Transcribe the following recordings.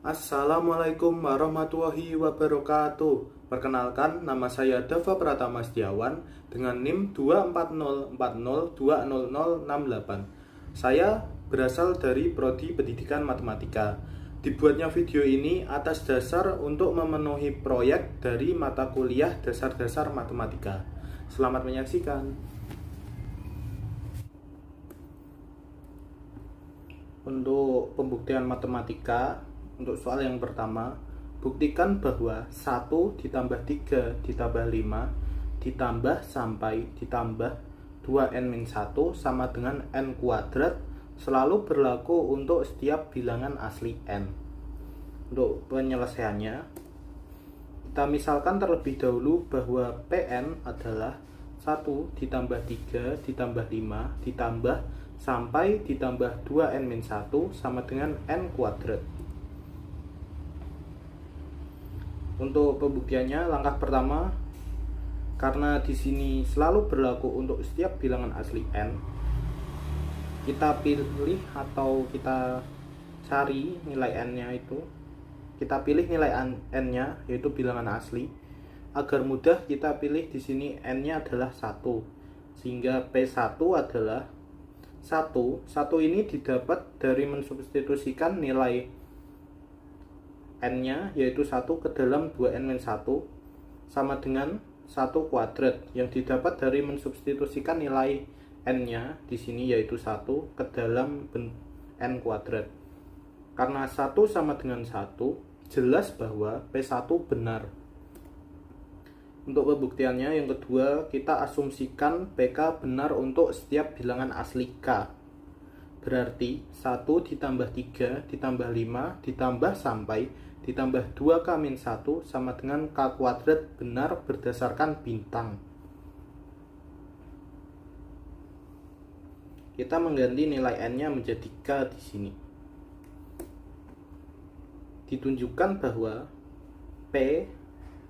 Assalamualaikum warahmatullahi wabarakatuh. Perkenalkan, nama saya Dava Pratama Setiawan dengan NIM 24040200068. Saya berasal dari Prodi Pendidikan Matematika. Dibuatnya video ini atas dasar untuk memenuhi proyek dari mata kuliah dasar-dasar matematika. Selamat menyaksikan. Untuk pembuktian matematika, untuk soal yang pertama, buktikan bahwa 1 ditambah 3 ditambah 5 ditambah sampai ditambah 2n-1 sama dengan n kuadrat selalu berlaku untuk setiap bilangan asli n. Untuk penyelesaiannya, kita misalkan terlebih dahulu bahwa Pn adalah 1 ditambah 3 ditambah 5 ditambah sampai ditambah 2n-1 sama dengan n kuadrat. Untuk pembuktiannya, langkah pertama, karena di sini selalu berlaku untuk setiap bilangan asli n, kita pilih atau kita cari nilai n-nya itu. Kita pilih nilai n-nya yaitu bilangan asli. Agar mudah, kita pilih di sini n-nya adalah 1. Sehingga P1 adalah 1 ini didapat dari mensubstitusikan nilai n-nya yaitu 1 ke dalam 2n-1 sama dengan 1 kuadrat yang didapat dari mensubstitusikan nilai n-nya di sini yaitu 1 ke dalam n kuadrat. Karena 1 sama dengan 1, jelas bahwa P1 benar. Untuk pembuktiannya yang kedua, kita asumsikan PK benar untuk setiap bilangan asli K. Berarti 1 ditambah 3 ditambah 5 ditambah sampai ditambah 2k-1 sama dengan K kuadrat benar berdasarkan bintang. Kita mengganti nilai n-nya menjadi K di sini. Ditunjukkan bahwa P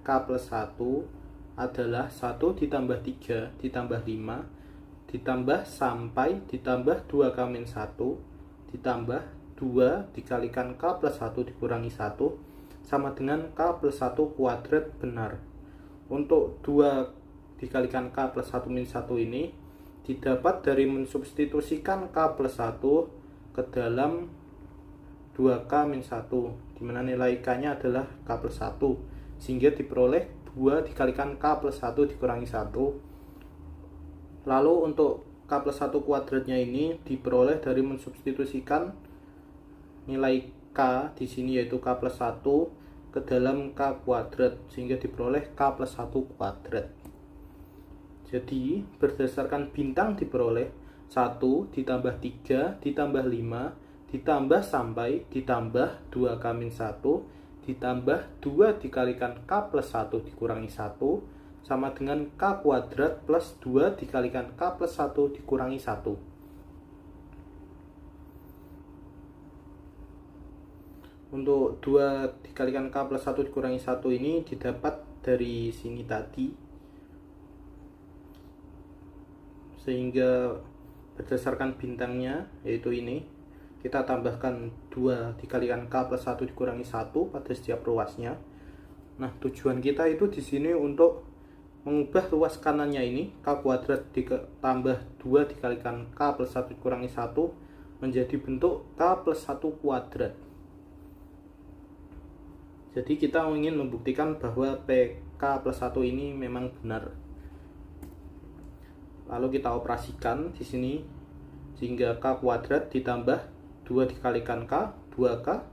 K plus 1 adalah 1 ditambah 3 ditambah 5 ditambah sampai ditambah 2k-1 ditambah 2 dikalikan K plus 1 dikurangi 1 sama dengan K plus 1 kuadrat benar. Untuk 2 dikalikan K plus 1 min 1 ini didapat dari mensubstitusikan K plus 1 ke dalam 2K min 1, dimana nilai K nya adalah K plus 1, sehingga diperoleh 2 dikalikan K plus 1 dikurangi 1. Lalu untuk K plus 1 kuadratnya ini diperoleh dari mensubstitusikan nilai K di sini yaitu K plus 1 ke dalam K kuadrat, sehingga diperoleh K plus 1 kuadrat. Jadi berdasarkan bintang diperoleh 1 ditambah 3 ditambah 5 ditambah sampai ditambah 2k-1 ditambah 2 dikalikan K plus 1 dikurangi 1 sama dengan K kuadrat plus 2 dikalikan K plus 1 dikurangi 1. Untuk 2 dikalikan K plus 1 dikurangi 1 ini didapat dari sini tadi, sehingga berdasarkan bintangnya yaitu ini, kita tambahkan 2 dikalikan K plus 1 dikurangi 1 pada setiap ruasnya. Nah, tujuan kita itu di sini untuk mengubah ruas kanannya ini, K kuadrat ditambah 2 dikalikan K plus 1 dikurangi 1 menjadi bentuk K plus 1 kuadrat. Jadi kita ingin membuktikan bahwa PK plus 1 ini memang benar. Lalu kita operasikan di sini, sehingga K kuadrat ditambah 2 dikalikan K, 2K,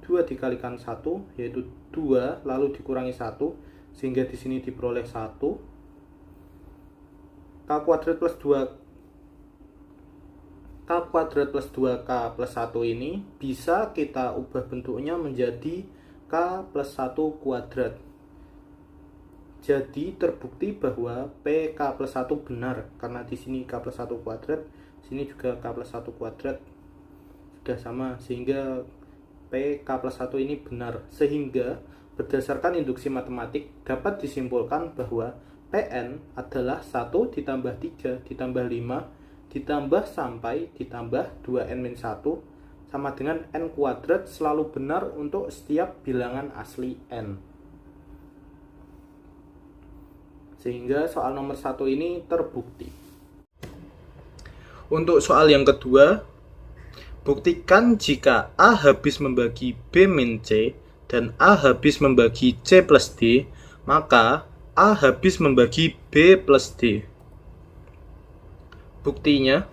2 dikalikan 1 yaitu 2 lalu dikurangi 1 sehingga di sini diperoleh 1. K kuadrat plus 2 K kuadrat plus 2K plus 1 ini bisa kita ubah bentuknya menjadi K plus 1 kuadrat. Jadi terbukti bahwa PK plus 1 benar karena di sini K plus 1 kuadrat, sini juga K plus 1 kuadrat sudah sama, sehingga PK plus 1 ini benar. Sehingga berdasarkan induksi matematik dapat disimpulkan bahwa Pn adalah 1 ditambah 3 ditambah 5 ditambah sampai ditambah 2n-1 sama dengan N kuadrat selalu benar untuk setiap bilangan asli N. Sehingga soal nomor 1 ini terbukti. Untuk soal yang kedua, buktikan jika A habis membagi B min C dan A habis membagi C plus D, maka A habis membagi B plus D. Buktinya,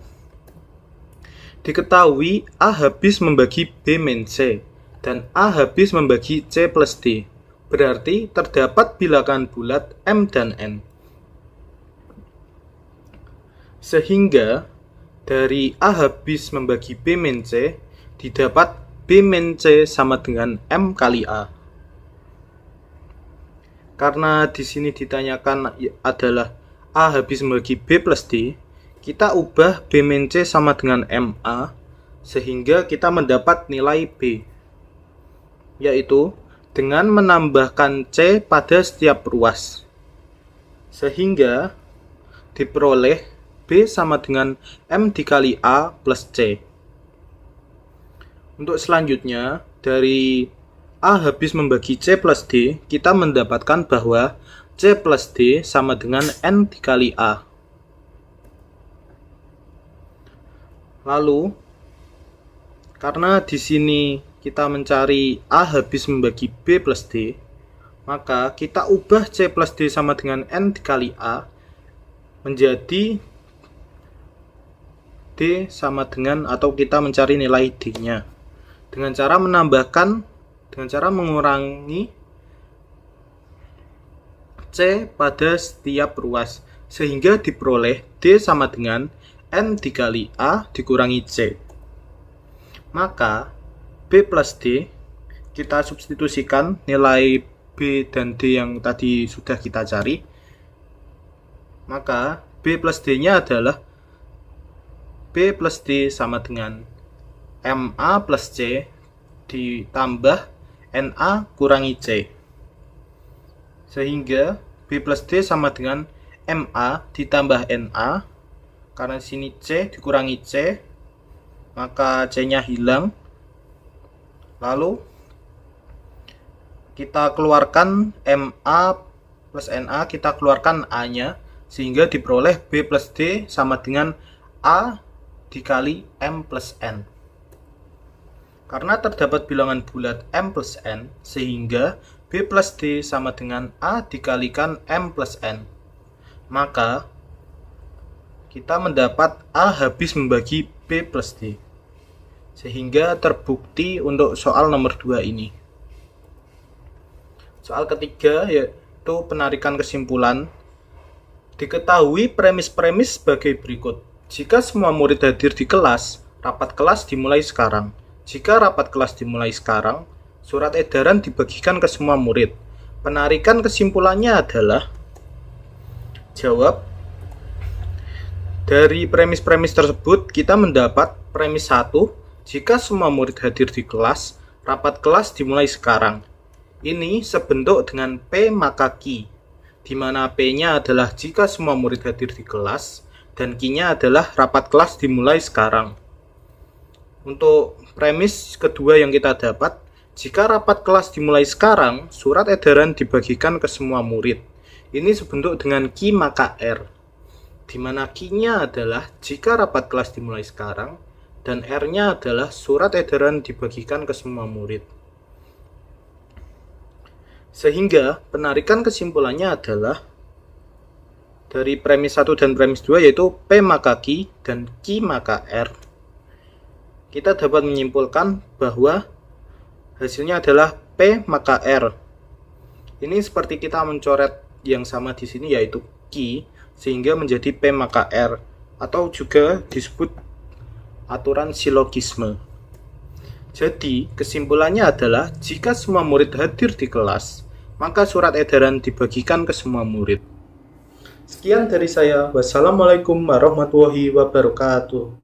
diketahui A habis membagi B min C dan A habis membagi C plus D. Berarti terdapat bilangan bulat M dan N. Sehingga dari A habis membagi B min C didapat B min C sama dengan M kali A. Karena di sini ditanyakan adalah A habis membagi B plus D, kita ubah B min C sama dengan MA, sehingga kita mendapat nilai B, yaitu dengan menambahkan C pada setiap ruas, sehingga diperoleh B sama dengan M dikali A plus C. Untuk selanjutnya, dari A habis membagi C plus D, kita mendapatkan bahwa C plus D sama dengan N dikali A. Lalu, karena di sini kita mencari A habis membagi B plus D, maka kita ubah C plus D sama dengan N dikali A menjadi D sama dengan, atau kita mencari nilai D-nya dengan cara mengurangi C pada setiap ruas, sehingga diperoleh D sama dengan N dikali A dikurangi C. Maka B plus D, kita substitusikan nilai B dan D yang tadi sudah kita cari. Maka B plus D-nya adalah B plus D sama dengan MA plus C ditambah NA kurangi C. Sehingga B plus D sama dengan MA ditambah NA. Karena di sini C dikurangi C, maka C-nya hilang. Lalu kita keluarkan MA plus NA, kita keluarkan A-nya, sehingga diperoleh B plus D sama dengan A dikali M plus N. Karena terdapat bilangan bulat M plus N, sehingga B plus D sama dengan A dikalikan M plus N. Maka kita mendapat A habis membagi B plus D. Sehingga terbukti untuk soal nomor 2 ini. Soal ketiga yaitu penarikan kesimpulan. Diketahui premis-premis sebagai berikut. Jika semua murid hadir di kelas, rapat kelas dimulai sekarang. Jika rapat kelas dimulai sekarang, surat edaran dibagikan ke semua murid. Penarikan kesimpulannya adalah, jawab. Dari premis-premis tersebut, kita mendapat premis 1, jika semua murid hadir di kelas, rapat kelas dimulai sekarang. Ini sebentuk dengan P maka Q, di mana P-nya adalah jika semua murid hadir di kelas, dan Q-nya adalah rapat kelas dimulai sekarang. Untuk premis kedua yang kita dapat, jika rapat kelas dimulai sekarang, surat edaran dibagikan ke semua murid. Ini sebentuk dengan Q maka R, di mana Q-nya adalah jika rapat kelas dimulai sekarang, dan R-nya adalah surat edaran dibagikan ke semua murid. Sehingga penarikan kesimpulannya adalah dari premis 1 dan premis 2, yaitu P maka Q dan Q maka R. Kita dapat menyimpulkan bahwa hasilnya adalah P maka R. Ini seperti kita mencoret yang sama di sini, yaitu Q, sehingga menjadi P maka R, atau juga disebut aturan silogisme. Jadi, kesimpulannya adalah jika semua murid hadir di kelas, maka surat edaran dibagikan ke semua murid. Sekian dari saya. Wassalamualaikum warahmatullahi wabarakatuh.